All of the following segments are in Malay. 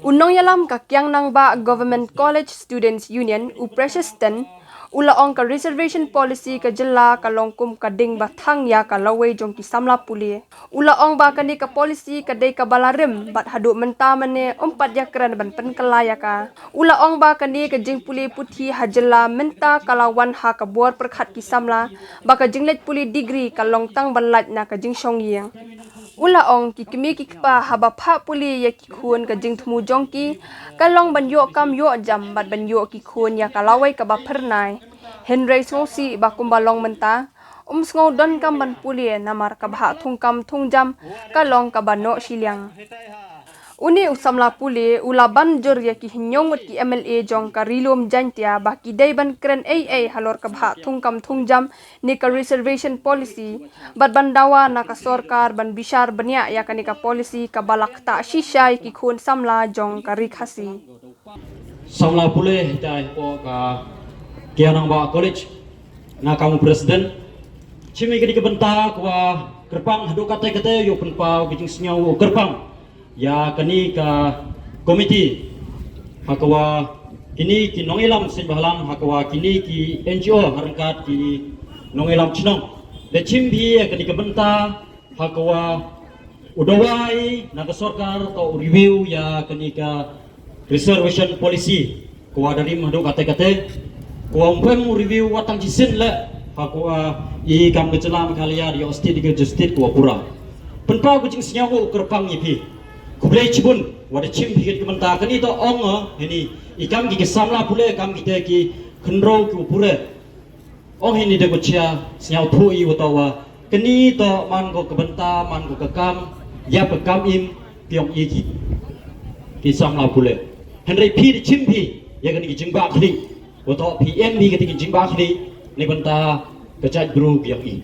Unong yalam kakyang nang ba Government College Students Union Upresisten ulaong ka reservation policy ka jela ka longkum ka ding bathang ya ka laway jong ki samla puli ulaong ba kani ka policy ka day ka balarim bat hadu menta mane umpat ya kran ban pen kelaya ka ulaong ba kani ka jing puli puthi hajela menta kalawan ha ka buar perkhat ki samla ba ka jinglet puli degree ka longtang banlat na ka jing shong yang ulaong ki kimi ki pa haba pha puli ya ki khun ka jing thmu jongki kalong ban yo kam yo jam bat ban yo ki khun ya kalawai ka ba phernai henry ngosi ba kumbalong menta sngo don kam ban puli namar ka bha thung kam thung jam kalong ka bano silyang uni usamla puli ulaban jor ya ki hinyong ki MLA jong ka rilom jantia ba ki dai ban kren AA halor ka bha thung kam thung jam ni ka reservation policy bat bandawa na ka sarkar ban bishar banya ya kani ka policy ka balak ta shishay ki khun samla jong ka rikhasi samla puli dai po ka kianang ba college na kamu presiden chimi gidi ke benta kwa kerpang hadu kate kate yo penpa gijing senyau kerpang ya kani ka komiti hakwa kini ki nongilam sin bahalang hakwa kini ki NGO harangkat ki nongilam chinong le chimbi kani ka benta hakwa udawai na ka sarkar to review ya kani ka reservation policy kwa dari hadu kate kate kwa umpem review watang jisin le hakwa I kam kejelam kalia di osti di justit kwa pura penpa gijing senyau kerpang ipi kublai cibun wada cim hikit kementa kani to ong ini ikam ki samla pule kam kita ki khenro ki pure ong ini de gocia senyau thui watawa kani to man go kebenta man go kekam ya bekam im piong iki ki samla pule henry pi di cim pi ya kani ki jingba khli watawa PM bi ki jingba khli ni benta kecaj guru piong i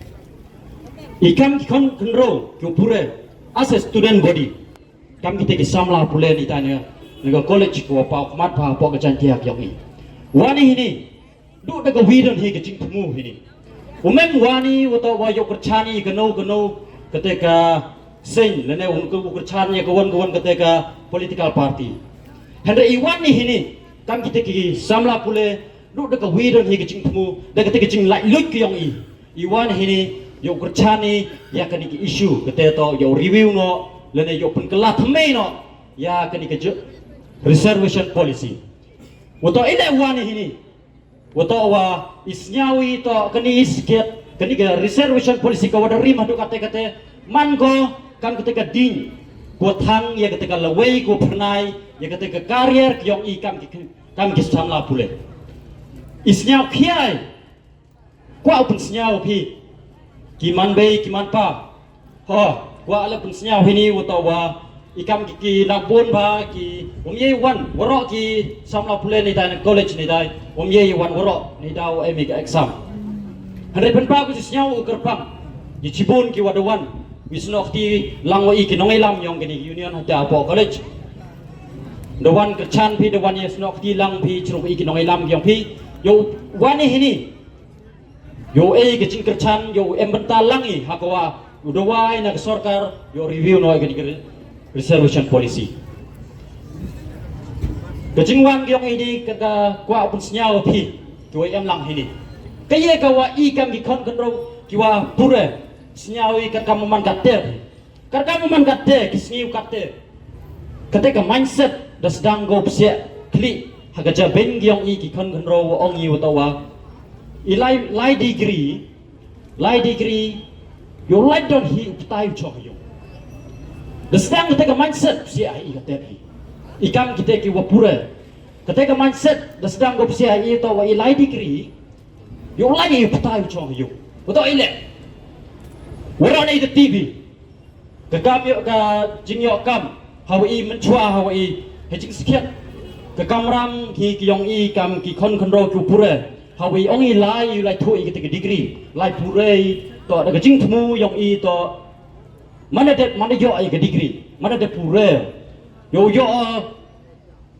ikam ki khenro ki pure as a student body kami kita samla pule ni tanya nego college ko pa mat pa po ka chantia kyong i wani hini du daga widon hi ka jing thumu hini umem wani wato wa yok chani gano ketika sen lene un ko chani ka wan ketika political party hande I wani hini kami kita ki samla pule du daga widon hi ka jing thumu daga ketika jing lai lut kyong I wani hini yok chani ya kan ki issue ketika yo review no lene yo penkelah thmei no ya kani ke reservation policy wato ile wani hini wato wa isnyawi to kani isket kani ke reservation policy ka wada rim hadu kate man go kan ketika ding ko thang ya ketika lawei ko pernai ya ketika karier kyong I kam ki samla pule isnyaw khiai kwa upun snyaw pi ki man bei ki man pa ho wa ala pun senyau hini utawa ikam ki nakbon ba ki ye wan warok ki samla pule ni dai college ni dai ye wan warok ni dau emi ka exam hande pen pa ku senyau kerpang di cibun ki wadawan wisnok ti langwa I ki nongelam yong kini union hada po college the one ke chan pi the one yes nok ti lang pi chru I ki nongelam yong pi yo wani hini yo ke jing kerchan yo embenta langi hakwa udawai na sarkar yo review no agni reservation policy kejingwang gyong ini kada kwa pun senyau pi kiwa em lang hini kaya kawa I kam ki kon konro kiwa pure senyau I kam man katte karka man katte kisniu katte ketika mindset da sedang go pse kli hagaja ben gyong I ki kon konro ong I utawa lai degree yo light don hi uptai cho yo the stang ketika mindset si ai kateri ikam kita ki wapure ketika mindset the sedang go si ai to wa ilai degree yo lagi uptai cho yo betul ile warna itu TV ke kam yo ka jingyo kam hawi menchua hawi hejing sekian ke kamram ki yong I kam ki kon ro ku pure hawi ongi lai lai thui ketika degree lai pure to daga jing thmu yong I to mana yo ai ke degree mana de pure yo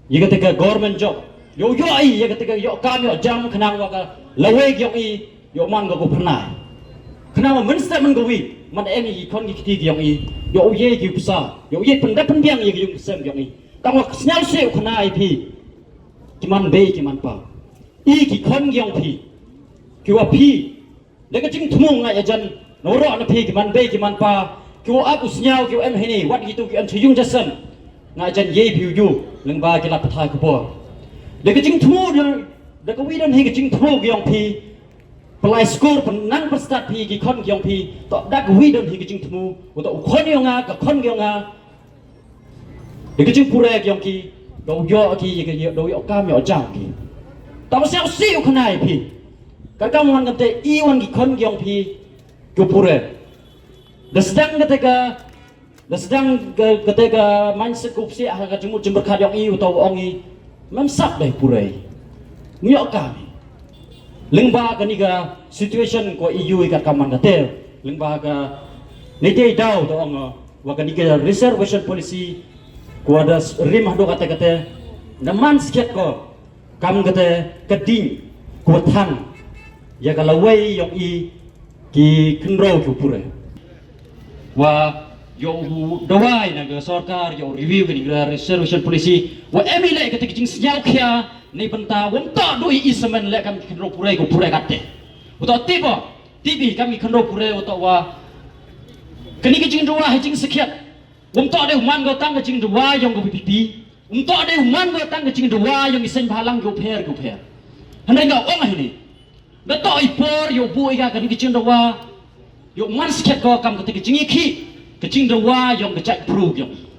ye ketika government job yo ai ye ketika yo kam yo jam khnang wa ka lawe yong I yo man go pernah khnang men sta men go wi man eni kon ki ti yong I yo ye ki psa yo ye pen da pen biang ye yung sem yong I tang wa senyal se khna ai phi kiman be kiman pa i ki khon gyong phi ki wa phi le ka jing thmu ngai ajan no ro na phi kiman be kiman pa ki wa aku senyal ki em hini wat gitu ki em chiyung jasan ngai ajan ye phi yu leng ba ki la pathai ko bo le ka jing thmu le ka wi dan hi ka jing thmu gyong phi Pelai skor penang perstat pi ki kon gyong pi to dak wi don hi ki jing thmu to kon yonga ka kon yonga de ki jing pure gyong ki do yo ki ye do yo kam yo jang ki ta ma sao siu khnai pi ka kam wan kate I wan ki kon gyong pi ku pure de sedang ketika mindset ku si ha ka jimut jimber khat yong I to ong I mam sak dai pure nyok kam lengba kaniga situation ko EU ikat kaman kate lengba ka nete daw to ang wa kaniga reservation policy ko ada rim hado kate naman sikat ko kam kate kading ko thang ya kalawai yong I ki khnro ku pure wa yo dawai na ga sarkar yo review kaniga reservation policy wa emile kate jing senyal kya ni benta wong ta doi ismen le kami khenro pure ko pure katte uto tibi kami khenro pure uto wa kani ke jing dua he jing sekiat wong ta de man go tang ke jing dua yong go pipi wong ta de man go tang ke jing dua yong isen balang go pher hanai ga ong hini da to I por yo bui ga kani ke jing dua yo man sekiat ko kam ke jing iki ke jing dua yong ke chai prove yong